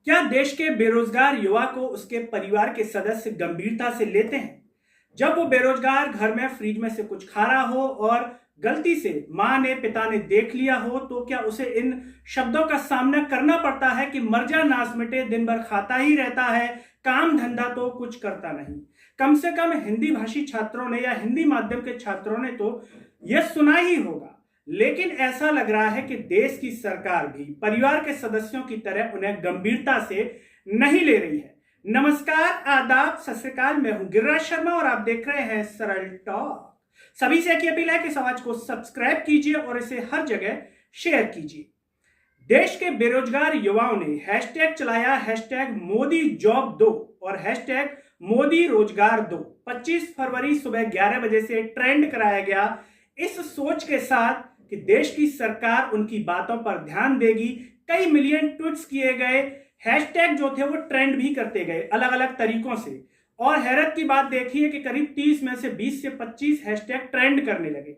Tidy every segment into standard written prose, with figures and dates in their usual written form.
क्या देश के बेरोजगार युवा को उसके परिवार के सदस्य गंभीरता से लेते हैं? जब वो बेरोजगार घर में फ्रिज में से कुछ खा रहा हो और गलती से माँ ने पिता ने देख लिया हो, तो क्या उसे इन शब्दों का सामना करना पड़ता है कि मर जा नास मिटे, दिन भर खाता ही रहता है, काम धंधा तो कुछ करता नहीं। कम से कम हिंदी भाषी छात्रों ने या हिंदी माध्यम के छात्रों ने तो यह सुना ही होगा। लेकिन ऐसा लग रहा है कि देश की सरकार भी परिवार के सदस्यों की तरह उन्हें गंभीरता से नहीं ले रही है। नमस्कार, आदाब, सत श्री अकाल। मैं हूं गिरिराज शर्मा और आप देख रहे हैं सरल टॉक। सभी से एक अपील है कि इस आवाज को सब्सक्राइब कीजिए और इसे हर जगह शेयर कीजिए। देश के बेरोजगार युवाओं ने हैशटैग चलाया, हैशटैग मोदी जॉब दो और हैशटैग मोदी रोजगार दो। 25 फरवरी सुबह 11 बजे से ट्रेंड कराया गया, इस सोच के साथ कि देश की सरकार उनकी बातों पर ध्यान देगी। कई मिलियन ट्वीट्स किए गए, हैशटैग जो थे वो ट्रेंड भी करते गए अलग अलग तरीकों से। और हैरत की बात देखिए कि करीब 30 में से 20 से 25 हैशटैग ट्रेंड करने लगे।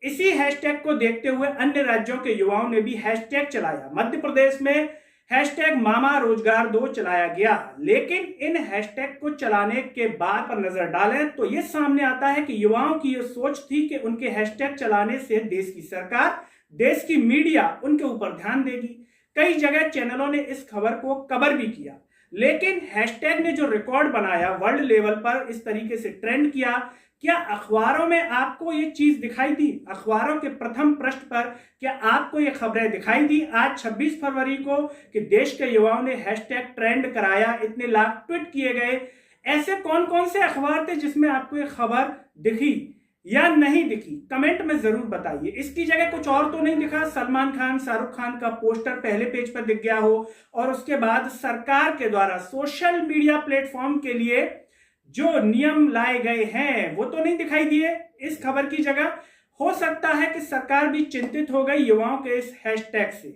इसी हैशटैग को देखते हुए अन्य राज्यों के युवाओं ने भी हैशटैग चलाया। मध्य प्रदेश में हैशटैग मामा रोजगार दो चलाया गया। लेकिन इन हैशटैग को चलाने के बाद पर नजर डालें तो यह सामने आता है कि युवाओं की यह सोच थी कि उनके हैशटैग चलाने से देश की सरकार, देश की मीडिया उनके ऊपर ध्यान देगी। कई जगह चैनलों ने इस खबर को कवर भी किया, लेकिन हैशटैग ने जो रिकॉर्ड बनाया वर्ल्ड लेवल पर, इस तरीके से ट्रेंड किया। क्या अखबारों में आपको ये चीज दिखाई दी? अखबारों के प्रथम पृष्ठ पर क्या आपको ये खबरें दिखाई दी आज 26 फरवरी को कि देश के युवाओं ने हैशटैग ट्रेंड कराया, इतने लाख ट्वीट किए गए? ऐसे कौन कौन से अखबार थे जिसमें आपको ये खबर दिखी या नहीं दिखी? कमेंट में जरूर बताइए। इसकी जगह कुछ और तो नहीं दिखा? सलमान खान, शाहरुख खान का पोस्टर पहले पेज पर दिख गया हो और उसके बाद सरकार के द्वारा सोशल मीडिया प्लेटफॉर्म के लिए जो नियम लाए गए हैं वो तो नहीं दिखाई दिए इस खबर की जगह? हो सकता है कि सरकार भी चिंतित हो गई युवाओं के इस हैशटैग से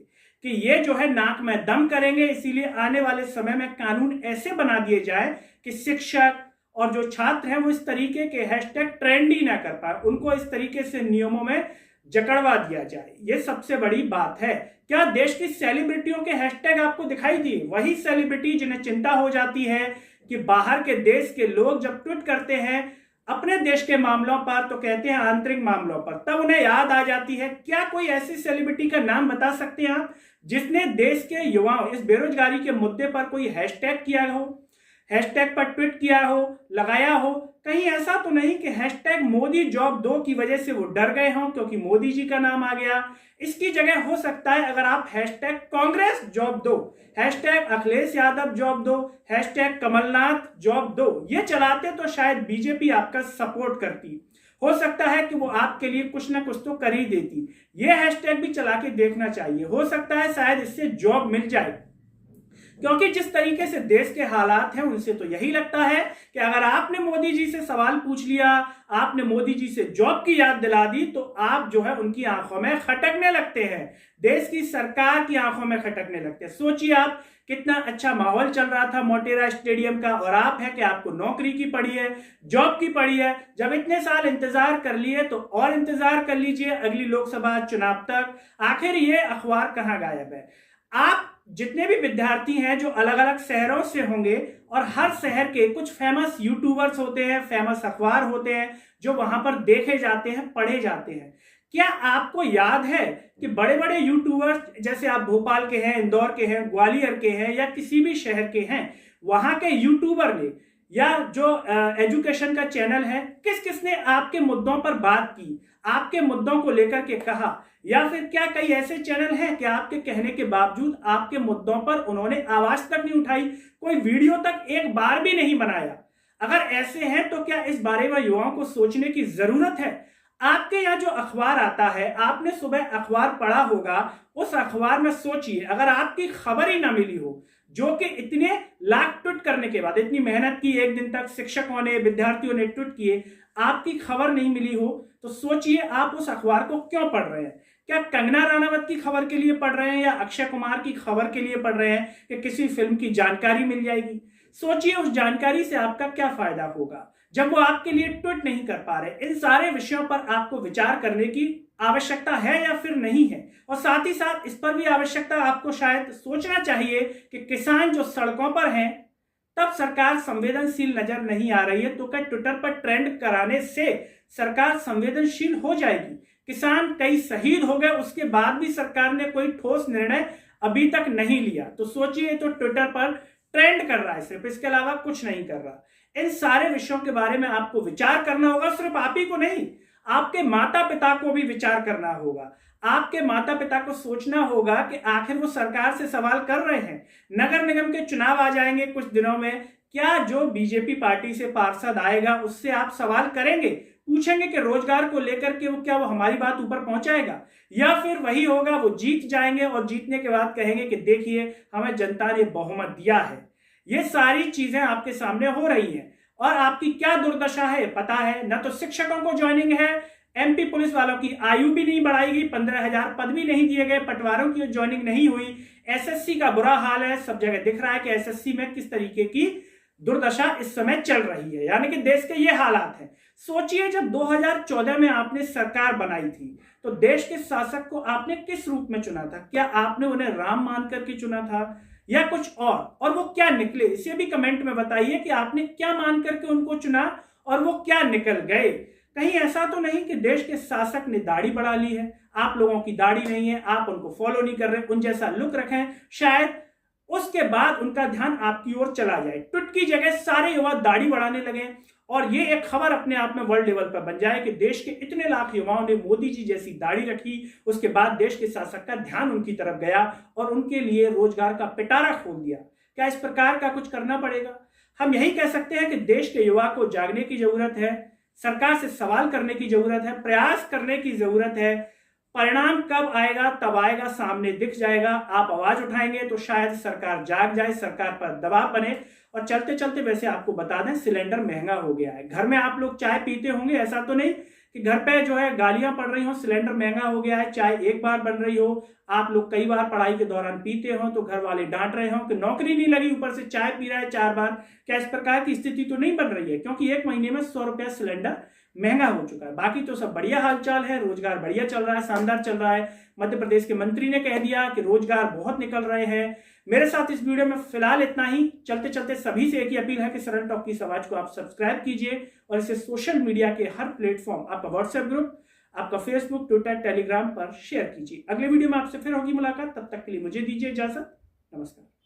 कि ये जो है नाक में दम करेंगे, इसीलिए आने वाले समय में कानून ऐसे बना दिए जाए कि शिक्षक और जो छात्र हैं वो इस तरीके के हैशटैग ट्रेंड ही ना कर पाए, उनको इस तरीके से नियमों में जकड़वा दिया जाए। ये सबसे बड़ी बात है। क्या देश की सेलिब्रिटियों के हैशटैग आपको दिखाई दिए? वही सेलिब्रिटी जिन्हें चिंता हो जाती है कि बाहर के देश के लोग जब ट्वीट करते हैं अपने देश के मामलों पर तो कहते हैं आंतरिक मामलों पर, तब उन्हें याद आ जाती है। क्या कोई ऐसी सेलिब्रिटी का नाम बता सकते हैं आप जिसने देश के युवाओं इस बेरोजगारी के मुद्दे पर कोई हैशटैग किया हो, हैशटैग पर ट्वीट किया हो, लगाया हो? कहीं ऐसा तो नहीं कि हैशटैग मोदी जॉब दो की वजह से वो डर गए हों क्योंकि मोदी जी का नाम आ गया। इसकी जगह हो सकता है अगर आप हैशटैग कांग्रेस जॉब दो, हैशटैग अखिलेश यादव जॉब दो, हैशटैग कमलनाथ जॉब दो ये चलाते तो शायद बीजेपी आपका सपोर्ट करती। हो सकता है कि वो आपके लिए कुछ ना कुछ तो कर ही देती। ये हैशटैग भी चला के देखना चाहिए, हो सकता है शायद इससे जॉब मिल जाए। क्योंकि जिस तरीके से देश के हालात हैं उनसे तो यही लगता है कि अगर आपने मोदी जी से सवाल पूछ लिया, आपने मोदी जी से जॉब की याद दिला दी तो आप जो है उनकी आंखों में खटकने लगते हैं, देश की सरकार की आंखों में खटकने लगते हैं। सोचिए आप, कितना अच्छा माहौल चल रहा था मोटेरा स्टेडियम का और आप है कि आपको नौकरी की पड़ी है, जॉब की पड़ी है। जब इतने साल इंतजार कर लिए तो और इंतजार कर लीजिए अगली लोकसभा चुनाव तक। आखिर ये अखबार कहां गायब है? आप जितने भी विद्यार्थी हैं जो अलग अलग शहरों से होंगे और हर शहर के कुछ फेमस यूट्यूबर्स होते हैं, फेमस अखबार होते हैं जो वहां पर देखे जाते हैं, पढ़े जाते हैं। क्या आपको याद है कि बड़े बड़े यूट्यूबर्स जैसे आप भोपाल के हैं, इंदौर के हैं, ग्वालियर के हैं या किसी भी शहर के हैं, वहां के यूट्यूबर ने या जो एजुकेशन का चैनल है, किस किसने आपके मुद्दों पर बात की, आपके मुद्दों को लेकर के कहा? या फिर क्या कई ऐसे चैनल हैं कि आपके कहने के बावजूद आपके मुद्दों पर उन्होंने आवाज तक नहीं उठाई, कोई वीडियो तक एक बार भी नहीं बनाया? अगर ऐसे हैं तो क्या इस बारे में युवाओं को सोचने की जरूरत है? आपके यहाँ जो अखबार आता है, आपने सुबह अखबार पढ़ा होगा, उस अखबार में सोचिए अगर आपकी खबर ही ना मिली हो, जो कि इतने लाख ट्वीट करने के बाद, इतनी मेहनत की, एक दिन तक शिक्षकों ने, विद्यार्थियों ने ट्वीट किए, आपकी खबर नहीं मिली हो, तो सोचिए आप उस अखबार को क्यों पढ़ रहे हैं? क्या कंगना रनावत की खबर के लिए पढ़ रहे हैं या अक्षय कुमार की खबर के लिए पढ़ रहे हैं कि किसी फिल्म की जानकारी मिल जाएगी? सोचिए उस जानकारी से आपका क्या फायदा होगा जब वो आपके लिए ट्वीट नहीं कर पा रहे। इन सारे विषयों पर आपको विचार करने की आवश्यकता है या फिर नहीं है। और साथ ही साथ इस पर भी आवश्यकता आपको शायद सोचना चाहिए कि किसान जो सड़कों पर हैं तब सरकार संवेदनशील नजर नहीं आ रही है, तो क्या ट्विटर पर ट्रेंड कराने से सरकार संवेदनशील हो जाएगी? किसान कई शहीद हो गए, उसके बाद भी सरकार ने कोई ठोस निर्णय अभी तक नहीं लिया। तो सोचिए, तो ट्विटर पर ट्रेंड कर रहा है सिर्फ, इसके अलावा कुछ नहीं कर रहा। इन सारे विषयों के बारे में आपको विचार करना होगा। सिर्फ आप ही को नहीं, आपके माता पिता को भी विचार करना होगा। आपके माता पिता को सोचना होगा कि आखिर वो सरकार से सवाल कर रहे हैं। नगर निगम के चुनाव आ जाएंगे कुछ दिनों में, क्या जो बीजेपी पार्टी से पार्षद आएगा उससे आप सवाल करेंगे, पूछेंगे कि रोजगार को लेकर के वो क्या वो हमारी बात ऊपर पहुंचाएगा, या फिर वही होगा वो जीत जाएंगे और जीतने के बाद कहेंगे कि देखिए हमें जनता ने बहुमत दिया है। ये सारी चीजें आपके सामने हो रही हैं और आपकी क्या दुर्दशा है पता है। न तो शिक्षकों को ज्वाइनिंग है, एमपी पुलिस वालों की आयु भी नहीं बढ़ाई गई, 15,000 पद भी नहीं दिए गए, पटवारों की ज्वाइनिंग नहीं हुई, एसएससी का बुरा हाल है। सब जगह दिख रहा है कि एसएससी में किस तरीके की दुर्दशा इस समय चल रही है, यानी कि देश के ये हालात हैं। सोचिए, जब 2014 में आपने सरकार बनाई थी तो देश के शासक को आपने किस रूप में चुना था? क्या आपने उन्हें राम मान करके चुना था या कुछ और वो क्या निकले? इसे भी कमेंट में बताइए कि आपने क्या मान करके उनको चुना और वो क्या निकल गए। कहीं ऐसा तो नहीं कि देश के शासक ने दाढ़ी बढ़ा ली है, आप लोगों की दाढ़ी नहीं है, आप उनको फॉलो नहीं कर रहे, उन जैसा लुक रखें, शायद उसके बाद उनका ध्यान आपकी ओर चला जाए। ट्वीट की जगह सारे युवा दाढ़ी बढ़ाने लगे और ये एक खबर अपने आप में वर्ल्ड लेवल पर बन जाए कि देश के इतने लाख युवाओं ने मोदी जी जैसी दाढ़ी रखी। उसके बाद देश के शासक का ध्यान उनकी तरफ गया और उनके लिए रोजगार का पिटारा खोल दिया। क्या इस प्रकार का कुछ करना पड़ेगा? हम यही कह सकते हैं कि देश के युवा को जागने की जरूरत है, सरकार से सवाल करने की जरूरत है, प्रयास करने की जरूरत है। परिणाम कब आएगा? तब आएगा, सामने दिख जाएगा। आप आवाज उठाएंगे तो शायद सरकार जाग जाए, सरकार पर दबाव बने। और चलते चलते वैसे आपको बता दें, सिलेंडर महंगा हो गया है। घर में आप लोग चाय पीते होंगे, ऐसा तो नहीं कि घर पे जो है गालियां पड़ रही हो, सिलेंडर महंगा हो गया है, चाय एक बार बन रही हो, आप लोग कई बार पढ़ाई के दौरान पीते हो तो घर वाले डांट रहे हो कि नौकरी नहीं लगी, ऊपर से चाय पी रहा है 4 बार। क्या इस प्रकार की स्थिति तो नहीं बन रही है? क्योंकि 1 महीने में 100 रुपया सिलेंडर महंगा हो चुका है। बाकी तो सब बढ़िया हालचाल है, रोजगार बढ़िया चल रहा है, शानदार चल रहा है। मध्य प्रदेश के मंत्री ने कह दिया कि रोजगार बहुत निकल रहे हैं। मेरे साथ इस वीडियो में फिलहाल इतना ही। चलते चलते सभी से एक ही अपील है कि सरल टॉक की आवाज को आप सब्सक्राइब कीजिए और इसे सोशल मीडिया के हर प्लेटफॉर्म, आपका व्हाट्सएप ग्रुप, आपका फेसबुक, ट्विटर, टेलीग्राम पर शेयर कीजिए। अगले वीडियो में आपसे फिर होगी मुलाकात, तब तक के लिए मुझे दीजिए इजाजत। नमस्कार।